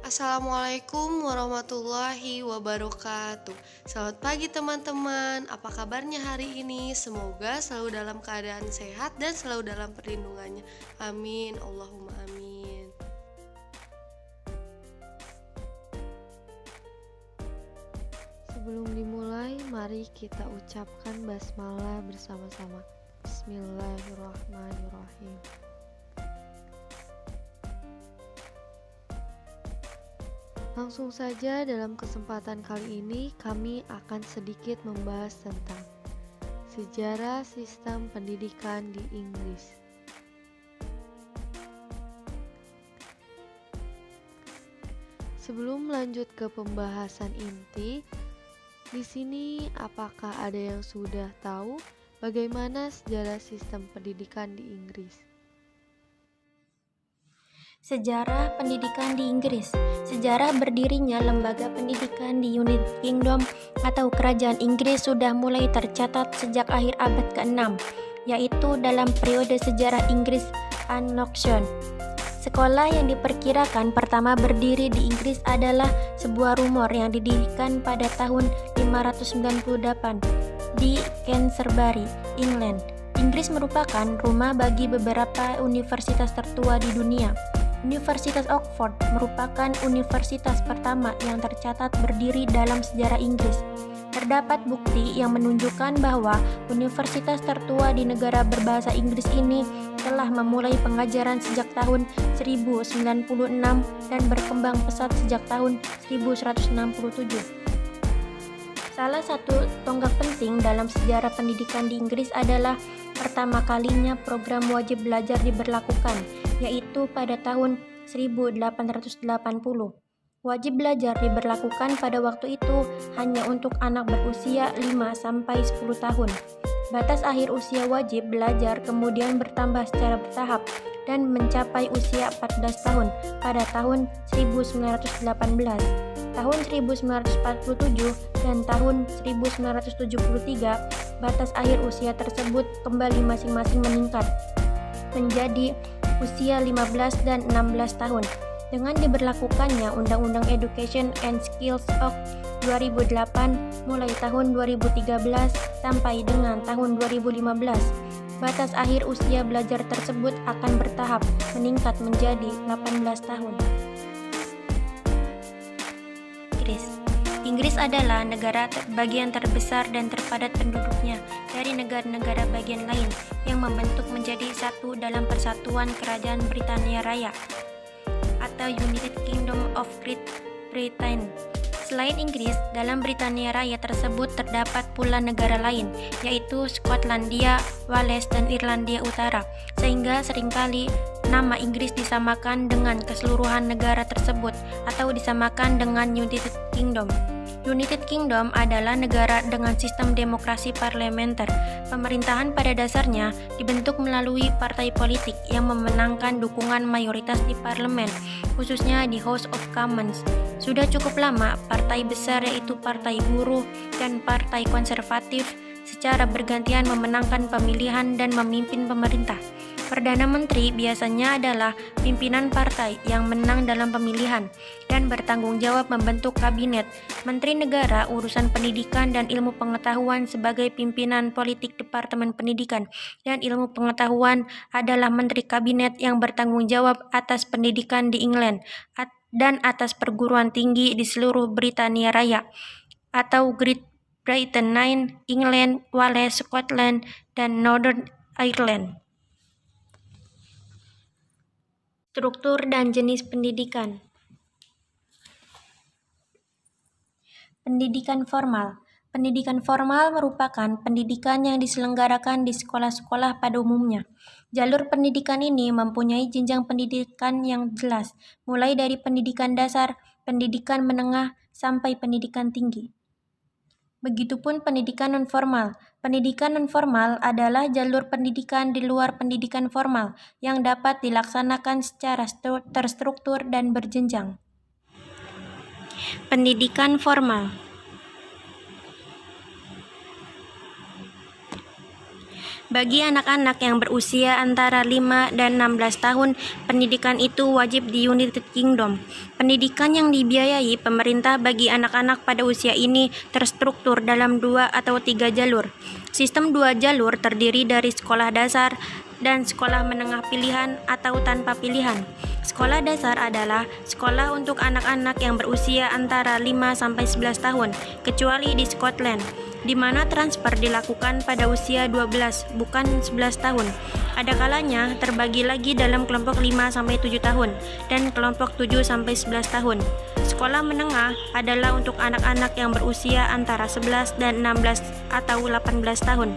Assalamualaikum warahmatullahi wabarakatuh. Selamat pagi teman-teman. Apa kabarnya hari ini? Semoga selalu dalam keadaan sehat dan selalu dalam perlindungannya. Amin. Allahumma amin. Sebelum dimulai, mari kita ucapkan basmalah bersama-sama. Bismillahirrahmanirrahim. Langsung saja dalam kesempatan kali ini kami akan sedikit membahas tentang sejarah sistem pendidikan di Inggris. Sebelum lanjut ke pembahasan inti, di sini apakah ada yang sudah tahu bagaimana sejarah sistem pendidikan di Inggris? Sejarah pendidikan di Inggris. Sejarah berdirinya lembaga pendidikan di United Kingdom atau Kerajaan Inggris sudah mulai tercatat sejak akhir abad ke-6, yaitu dalam periode sejarah Inggris Annexation. Sekolah yang diperkirakan pertama berdiri di Inggris adalah sebuah rumor yang didirikan pada tahun 598 di Canterbury, England. Inggris merupakan rumah bagi beberapa universitas tertua di dunia. Universitas Oxford merupakan universitas pertama yang tercatat berdiri dalam sejarah Inggris. Terdapat bukti yang menunjukkan bahwa universitas tertua di negara berbahasa Inggris ini telah memulai pengajaran sejak tahun 1096 dan berkembang pesat sejak tahun 1167. Salah satu tonggak penting dalam sejarah pendidikan di Inggris adalah pertama kalinya program wajib belajar diberlakukan, yaitu pada tahun 1880. Wajib belajar diberlakukan pada waktu itu hanya untuk anak berusia 5-10 tahun. Batas akhir usia wajib belajar kemudian bertambah secara bertahap dan mencapai usia 14 tahun pada tahun 1918. Tahun 1947 dan tahun 1973, batas akhir usia tersebut kembali masing-masing meningkat menjadi usia 15 dan 16 tahun. Dengan diberlakukannya Undang-Undang Education and Skills Act 2008 mulai tahun 2013 sampai dengan tahun 2015, batas akhir usia belajar tersebut akan bertahap meningkat menjadi 18 tahun. Inggris adalah negara bagian terbesar dan terpadat penduduknya dari negara-negara bagian lain yang membentuk menjadi satu dalam Persatuan Kerajaan Britania Raya atau United Kingdom of Great Britain. Selain Inggris, dalam Britania Raya tersebut terdapat pula negara lain, yaitu Skotlandia, Wales, dan Irlandia Utara, sehingga seringkali nama Inggris disamakan dengan keseluruhan negara tersebut atau disamakan dengan United Kingdom. United Kingdom adalah negara dengan sistem demokrasi parlementer. Pemerintahan pada dasarnya dibentuk melalui partai politik yang memenangkan dukungan mayoritas di parlemen, khususnya di House of Commons. Sudah cukup lama, partai besar yaitu Partai Buruh dan Partai Konservatif secara bergantian memenangkan pemilihan dan memimpin pemerintah. Perdana Menteri biasanya adalah pimpinan partai yang menang dalam pemilihan dan bertanggung jawab membentuk kabinet. Menteri Negara Urusan Pendidikan dan Ilmu Pengetahuan sebagai pimpinan politik Departemen Pendidikan dan Ilmu Pengetahuan adalah Menteri Kabinet yang bertanggung jawab atas pendidikan di England dan atas perguruan tinggi di seluruh Britania Raya atau Great Britain, England, Wales, Scotland, dan Northern Ireland. Struktur dan jenis pendidikan. Pendidikan formal. Pendidikan formal merupakan pendidikan yang diselenggarakan di sekolah-sekolah pada umumnya. Jalur pendidikan ini mempunyai jenjang pendidikan yang jelas, mulai dari pendidikan dasar, pendidikan menengah, sampai pendidikan tinggi. Begitupun pendidikan nonformal. Pendidikan nonformal adalah jalur pendidikan di luar pendidikan formal yang dapat dilaksanakan secara terstruktur dan berjenjang. Pendidikan formal. Bagi anak-anak yang berusia antara 5 dan 16 tahun, pendidikan itu wajib di United Kingdom. Pendidikan yang dibiayai pemerintah bagi anak-anak pada usia ini terstruktur dalam 2 atau 3 jalur. Sistem 2 jalur terdiri dari sekolah dasar dan sekolah menengah pilihan atau tanpa pilihan. Sekolah dasar adalah sekolah untuk anak-anak yang berusia antara 5 sampai 11 tahun, kecuali di Scotland, di mana transfer dilakukan pada usia 12, bukan 11 tahun. Ada kalanya terbagi lagi dalam kelompok 5 sampai 7 tahun dan kelompok 7 sampai 11 tahun. Sekolah menengah adalah untuk anak-anak yang berusia antara 11 dan 16 atau 18 tahun.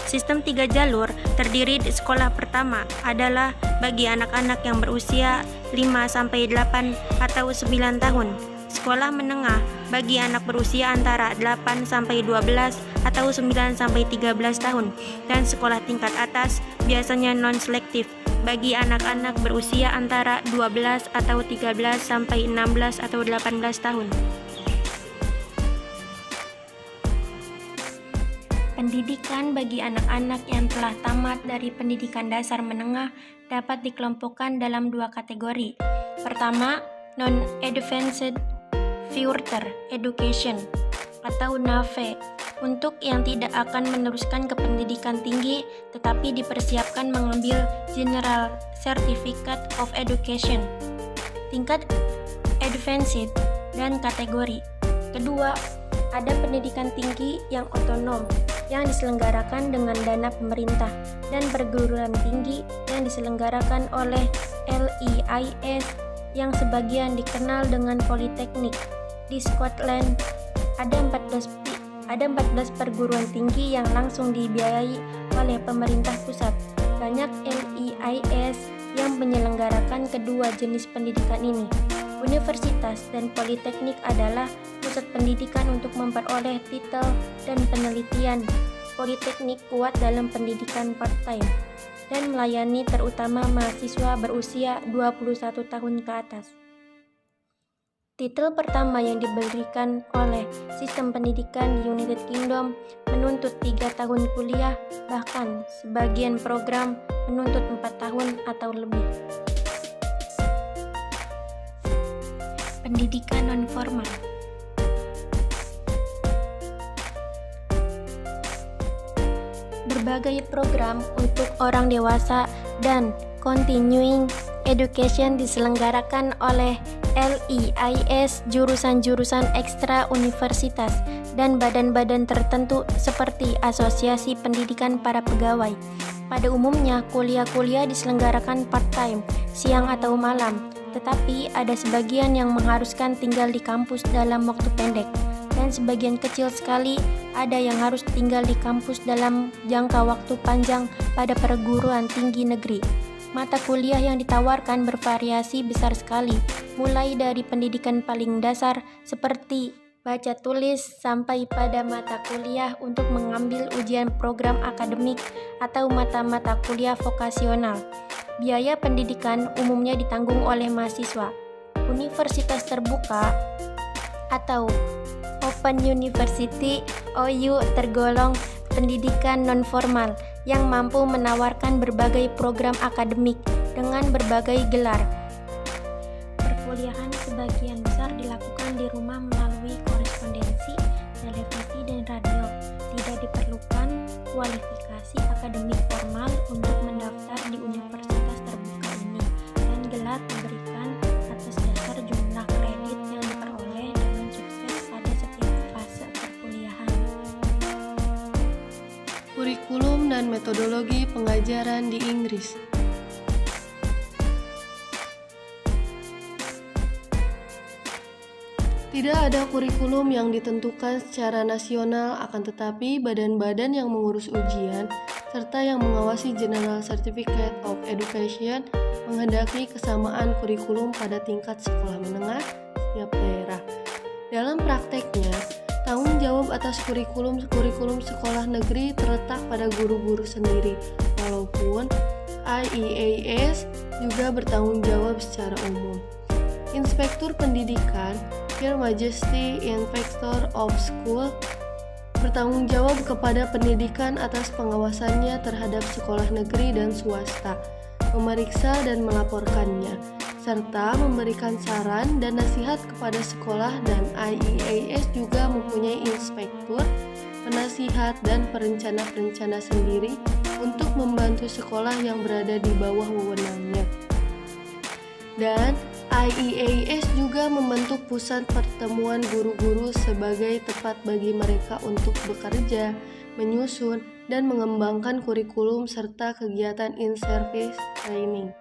Sistem 3 jalur terdiri di sekolah pertama adalah bagi anak-anak yang berusia 5 sampai 8 atau 9 tahun. Sekolah menengah bagi anak berusia antara 8 sampai 12 atau 9 sampai 13 tahun, dan sekolah tingkat atas biasanya non-selektif bagi anak-anak berusia antara 12 atau 13 sampai 16 atau 18 tahun. Pendidikan bagi anak-anak yang telah tamat dari pendidikan dasar menengah dapat dikelompokkan dalam 2 kategori. Pertama, non-advanced further education atau NAFE, untuk yang tidak akan meneruskan ke pendidikan tinggi tetapi dipersiapkan mengambil General Certificate of Education tingkat advanced. Dan kategori kedua, ada pendidikan tinggi yang otonom yang diselenggarakan dengan dana pemerintah dan perguruan tinggi yang diselenggarakan oleh LEIS yang sebagian dikenal dengan politeknik. Di Scotland ada 14 perguruan tinggi yang langsung dibiayai oleh pemerintah pusat. Banyak LEIS yang menyelenggarakan kedua jenis pendidikan ini. Universitas dan politeknik adalah pusat pendidikan untuk memperoleh titel dan penelitian. Politeknik kuat dalam pendidikan part-time dan melayani terutama mahasiswa berusia 21 tahun ke atas. Titel pertama yang diberikan oleh sistem pendidikan di United Kingdom menuntut 3 tahun kuliah, bahkan sebagian program menuntut 4 tahun atau lebih. Pendidikan non-formal. Berbagai program untuk orang dewasa dan continuing education diselenggarakan oleh LEIS, jurusan-jurusan ekstra universitas, dan badan-badan tertentu seperti Asosiasi Pendidikan Para Pegawai. Pada umumnya, kuliah-kuliah diselenggarakan part-time, siang atau malam, tetapi ada sebagian yang mengharuskan tinggal di kampus dalam waktu pendek, dan sebagian kecil sekali ada yang harus tinggal di kampus dalam jangka waktu panjang pada perguruan tinggi negeri. Mata kuliah yang ditawarkan bervariasi besar sekali, mulai dari pendidikan paling dasar seperti baca tulis sampai pada mata kuliah untuk mengambil ujian program akademik atau mata-mata kuliah vokasional. Biaya pendidikan umumnya ditanggung oleh mahasiswa. Universitas terbuka atau Open University (OU) tergolong pendidikan non-formal yang mampu menawarkan berbagai program akademik dengan berbagai gelar. Perkuliahan sebagian besar dilakukan di rumah melalui korespondensi, televisi, dan radio. Tidak diperlukan kualifikasi akademik formal untuk mendaftar di universitas terbuka ini, dan gelar diberikan atas dasar jumlah kredit yang diperoleh dengan sukses pada setiap fase perkuliahan. Kurikulum dan metodologi pengajaran di Inggris. Tidak ada kurikulum yang ditentukan secara nasional, akan tetapi badan-badan yang mengurus ujian serta yang mengawasi General Certificate of Education menghendaki kesamaan kurikulum pada tingkat sekolah menengah setiap daerah. Dalam prakteknya, tanggung jawab atas kurikulum sekolah negeri terletak pada guru-guru sendiri, walaupun IEAS juga bertanggung jawab secara umum. Inspektur Pendidikan, Her Majesty Inspector of School, bertanggung jawab kepada pendidikan atas pengawasannya terhadap sekolah negeri dan swasta, memeriksa dan melaporkannya, serta memberikan saran dan nasihat kepada sekolah. Dan IEAS juga mempunyai inspektur, penasihat, dan perencana-perencana sendiri untuk membantu sekolah yang berada di bawah wewenangnya. Dan IEAS juga membentuk pusat pertemuan guru-guru sebagai tempat bagi mereka untuk bekerja, menyusun, dan mengembangkan kurikulum serta kegiatan in-service training.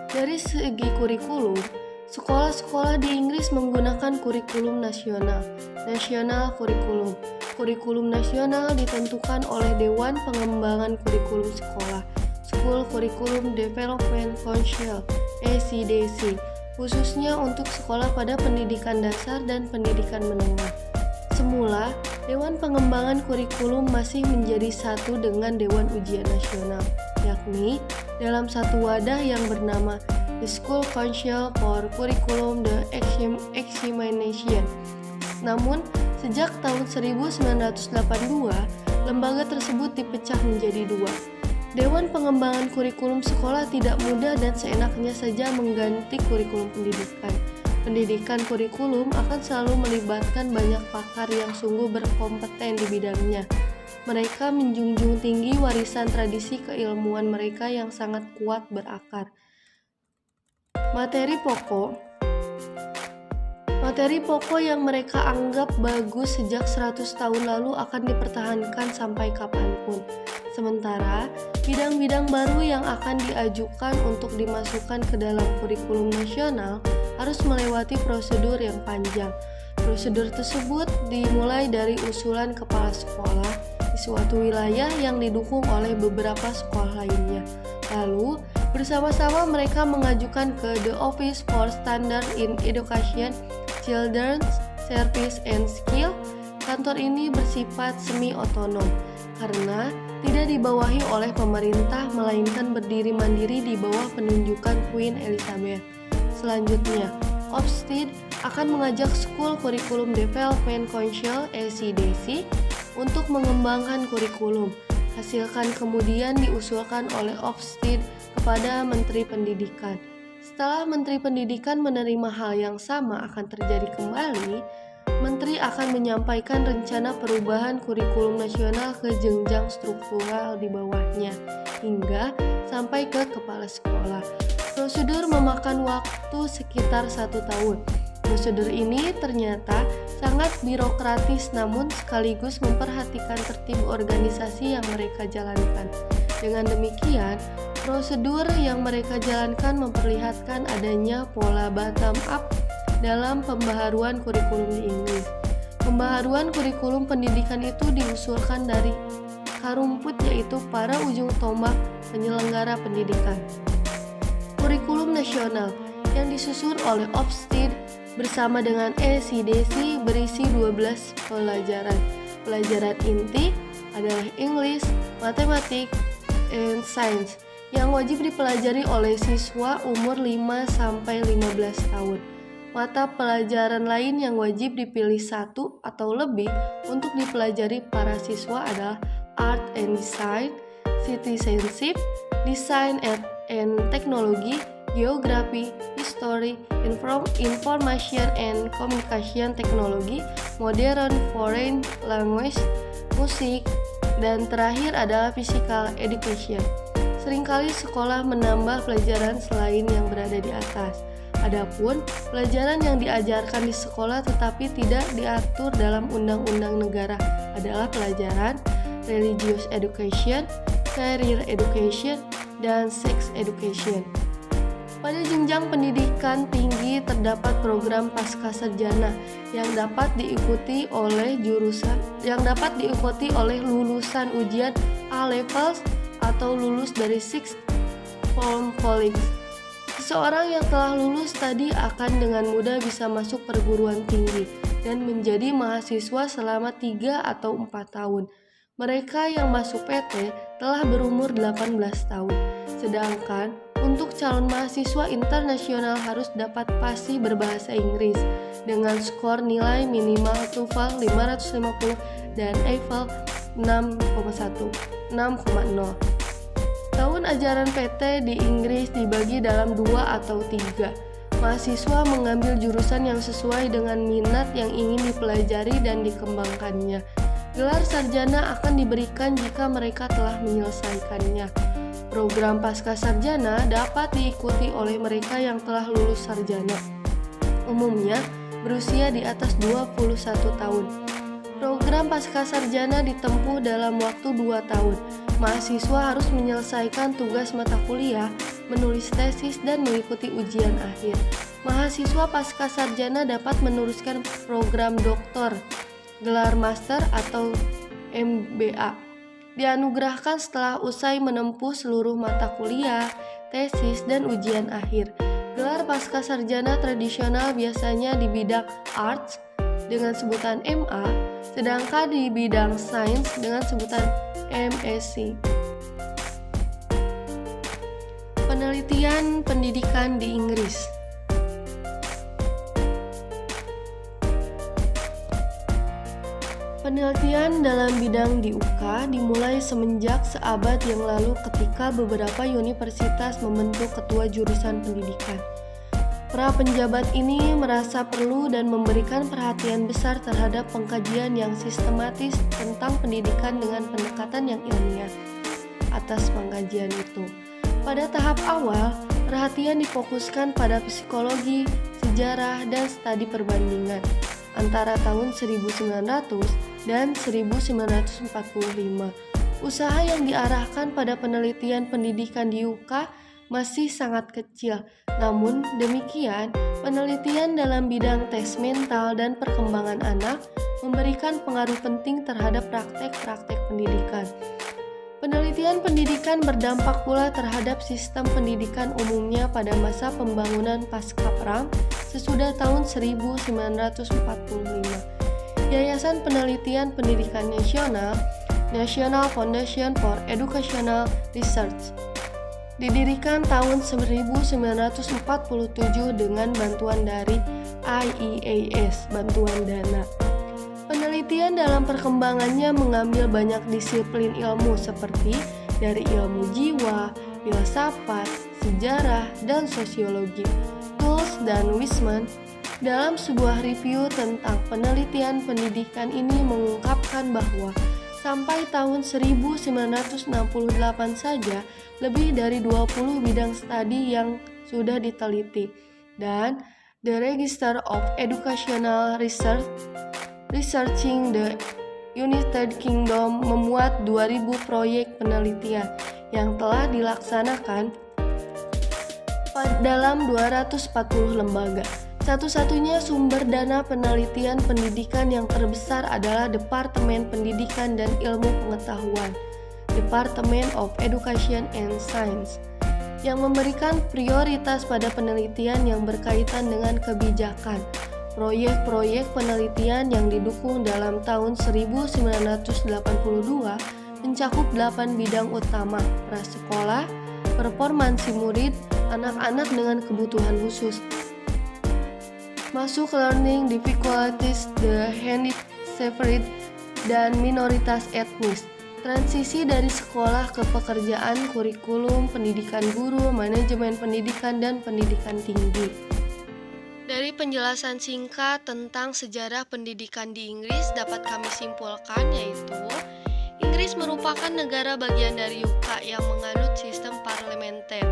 Dari segi kurikulum, sekolah-sekolah di Inggris menggunakan kurikulum nasional, national curriculum. Kurikulum nasional ditentukan oleh Dewan Pengembangan Kurikulum Sekolah, School Curriculum Development Council, ECDC, khususnya untuk sekolah pada pendidikan dasar dan pendidikan menengah. Semula, Dewan Pengembangan Kurikulum masih menjadi satu dengan Dewan Ujian Nasional, yakni dalam satu wadah yang bernama The School Council for Curriculum the Examination. Namun, sejak tahun 1982, lembaga tersebut dipecah menjadi dua. Dewan Pengembangan Kurikulum Sekolah tidak mudah dan seenaknya saja mengganti kurikulum pendidikan. Pendidikan kurikulum akan selalu melibatkan banyak pakar yang sungguh berkompeten di bidangnya. Mereka menjunjung tinggi warisan tradisi keilmuan mereka yang sangat kuat berakar. Materi pokok yang mereka anggap bagus sejak 100 tahun lalu akan dipertahankan sampai kapanpun. Sementara, bidang-bidang baru yang akan diajukan untuk dimasukkan ke dalam kurikulum nasional harus melewati prosedur yang panjang. Prosedur tersebut dimulai dari usulan kepala sekolah di suatu wilayah yang didukung oleh beberapa sekolah lainnya. Lalu, bersama-sama mereka mengajukan ke The Office for Standards in Education, Children's Service and Skill. Kantor ini bersifat semi-otonom karena tidak dibawahi oleh pemerintah, melainkan berdiri mandiri di bawah penunjukan Queen Elizabeth. Selanjutnya, Ofsted akan mengajak School Curriculum Development Council (ECDC) untuk mengembangkan kurikulum. Hasilkan kemudian diusulkan oleh Ofsted kepada Menteri Pendidikan. Setelah Menteri Pendidikan menerima hal yang sama akan terjadi kembali, Menteri akan menyampaikan rencana perubahan kurikulum nasional ke jenjang struktural di bawahnya, hingga sampai ke kepala sekolah. Prosedur memakan waktu sekitar 1 tahun. Prosedur ini ternyata sangat birokratis namun sekaligus memperhatikan tertib organisasi yang mereka jalankan. Dengan demikian, prosedur yang mereka jalankan memperlihatkan adanya pola bottom up dalam pembaharuan kurikulum di Inggris. Pembaharuan kurikulum pendidikan itu diusulkan dari akar rumput, yaitu para ujung tombak penyelenggara pendidikan. Kurikulum nasional yang disusun oleh Ofsted bersama dengan ECDC berisi 12 pelajaran. Pelajaran inti adalah English, Matematik, and Science yang wajib dipelajari oleh siswa umur 5-15 tahun. Mata pelajaran lain yang wajib dipilih satu atau lebih untuk dipelajari para siswa adalah Art and Design, Citizenship, Design and Technology, Geography, History, Information and Communication Technology, Modern Foreign Language, Musik, dan terakhir adalah Physical Education. Seringkali sekolah menambah pelajaran selain yang berada di atas. Adapun pelajaran yang diajarkan di sekolah tetapi tidak diatur dalam undang-undang negara adalah pelajaran Religious Education, Career Education, dan Sex Education. Pada jenjang pendidikan tinggi terdapat program pascasarjana yang dapat diikuti oleh lulusan ujian A-levels atau lulus dari Sixth Form College. Seseorang yang telah lulus tadi akan dengan mudah bisa masuk perguruan tinggi dan menjadi mahasiswa selama 3 atau 4 tahun. Mereka yang masuk PT telah berumur 18 tahun, sedangkan Untuk calon mahasiswa internasional harus dapat fasih berbahasa Inggris dengan skor nilai minimal TOEFL 550 dan EIFL 6,0. Tahun ajaran PT di Inggris dibagi dalam 2 atau 3. Mahasiswa mengambil jurusan yang sesuai dengan minat yang ingin dipelajari dan dikembangkannya. Gelar sarjana akan diberikan jika mereka telah menyelesaikannya. Program pascasarjana dapat diikuti oleh mereka yang telah lulus sarjana, umumnya berusia di atas 21 tahun. Program pascasarjana ditempuh dalam waktu 2 tahun. Mahasiswa harus menyelesaikan tugas mata kuliah, menulis tesis, dan mengikuti ujian akhir. Mahasiswa pascasarjana dapat meneruskan program doktor, gelar master atau MBA. Dianugerahkan setelah usai menempuh seluruh mata kuliah, tesis, dan ujian akhir. Gelar pascasarjana tradisional biasanya di bidang arts dengan sebutan MA, sedangkan di bidang sains dengan sebutan MSc. Penelitian pendidikan di Inggris. Penelitian dalam bidang di UK dimulai semenjak seabad yang lalu ketika beberapa universitas membentuk ketua jurusan pendidikan. Para penjabat ini merasa perlu dan memberikan perhatian besar terhadap pengkajian yang sistematis tentang pendidikan dengan pendekatan yang ilmiah. Atas pengkajian itu, pada tahap awal, perhatian difokuskan pada psikologi, sejarah, dan studi perbandingan antara tahun 1900 dan 1945. Usaha yang diarahkan pada penelitian pendidikan di UK masih sangat kecil. Namun demikian, penelitian dalam bidang tes mental dan perkembangan anak memberikan pengaruh penting terhadap praktek-praktek pendidikan. Penelitian pendidikan berdampak pula terhadap sistem pendidikan umumnya pada masa pembangunan pasca perang sesudah tahun 1945. Yayasan Penelitian Pendidikan Nasional, National Foundation for Educational Research, didirikan tahun 1947 dengan bantuan dari IEAS, bantuan dana. Penelitian dalam perkembangannya mengambil banyak disiplin ilmu seperti dari ilmu jiwa, filsafat, sejarah, dan sosiologi. Tools dan Wiseman dalam sebuah review tentang penelitian pendidikan ini mengungkapkan bahwa sampai tahun 1968 saja lebih dari 20 bidang studi yang sudah diteliti, dan The Register of Educational Research Researching the United Kingdom memuat 2000 proyek penelitian yang telah dilaksanakan dalam 240 lembaga. Satu-satunya sumber dana penelitian pendidikan yang terbesar adalah Departemen Pendidikan dan Ilmu Pengetahuan, Department of Education and Science, yang memberikan prioritas pada penelitian yang berkaitan dengan kebijakan. Proyek-proyek penelitian yang didukung dalam tahun 1982 mencakup 8 bidang utama: prasekolah, performansi murid, anak-anak dengan kebutuhan khusus, masuk learning difficulties, the handicapped, dan minoritas etnis, transisi dari sekolah ke pekerjaan, kurikulum, pendidikan guru, manajemen pendidikan, dan pendidikan tinggi. Dari penjelasan singkat tentang sejarah pendidikan di Inggris dapat kami simpulkan yaitu Inggris merupakan negara bagian dari UK yang menganut sistem parlementer.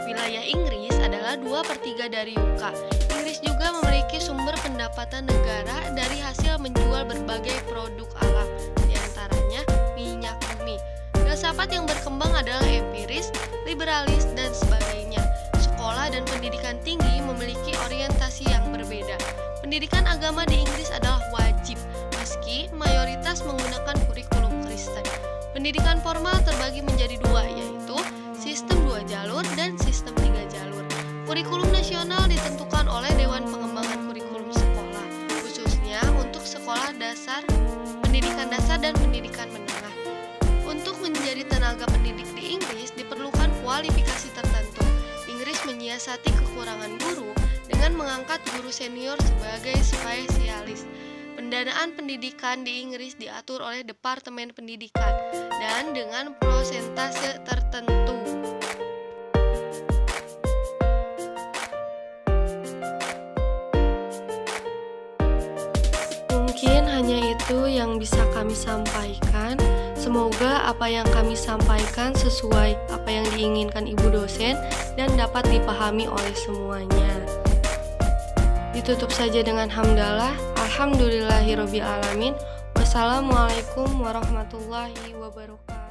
Wilayah Inggris adalah 2/3 dari UK. Inggris juga memiliki sumber pendapatan negara dari hasil menjual berbagai produk alam, diantaranya minyak bumi. Filsafat yang berkembang adalah empiris, liberalis, dan sebagainya. Sekolah dan pendidikan tinggi memiliki orientasi yang berbeda. Pendidikan agama di Inggris adalah wajib, meski mayoritas menggunakan kurikulum Kristen. Pendidikan formal terbagi menjadi 2, yaitu sistem 2 jalur dan sistem 3 jalur. Kurikulum nasional ditentukan oleh Dewan Pengembangan Kurikulum Sekolah, khususnya untuk sekolah dasar, pendidikan dasar, dan pendidikan menengah. Untuk menjadi tenaga pendidik di Inggris diperlukan kualifikasi tertentu. menyiasati kekurangan guru dengan mengangkat guru senior sebagai spesialis. Pendanaan pendidikan di Inggris diatur oleh Departemen Pendidikan dan dengan prosentase tertentu. Mungkin hanya itu yang bisa kami sampaikan. Semoga apa yang kami sampaikan sesuai apa yang diinginkan Ibu dosen dan dapat dipahami oleh semuanya. Ditutup saja dengan hamdalah. Alhamdulillahirobbilalamin. Wassalamualaikum warahmatullahi wabarakatuh.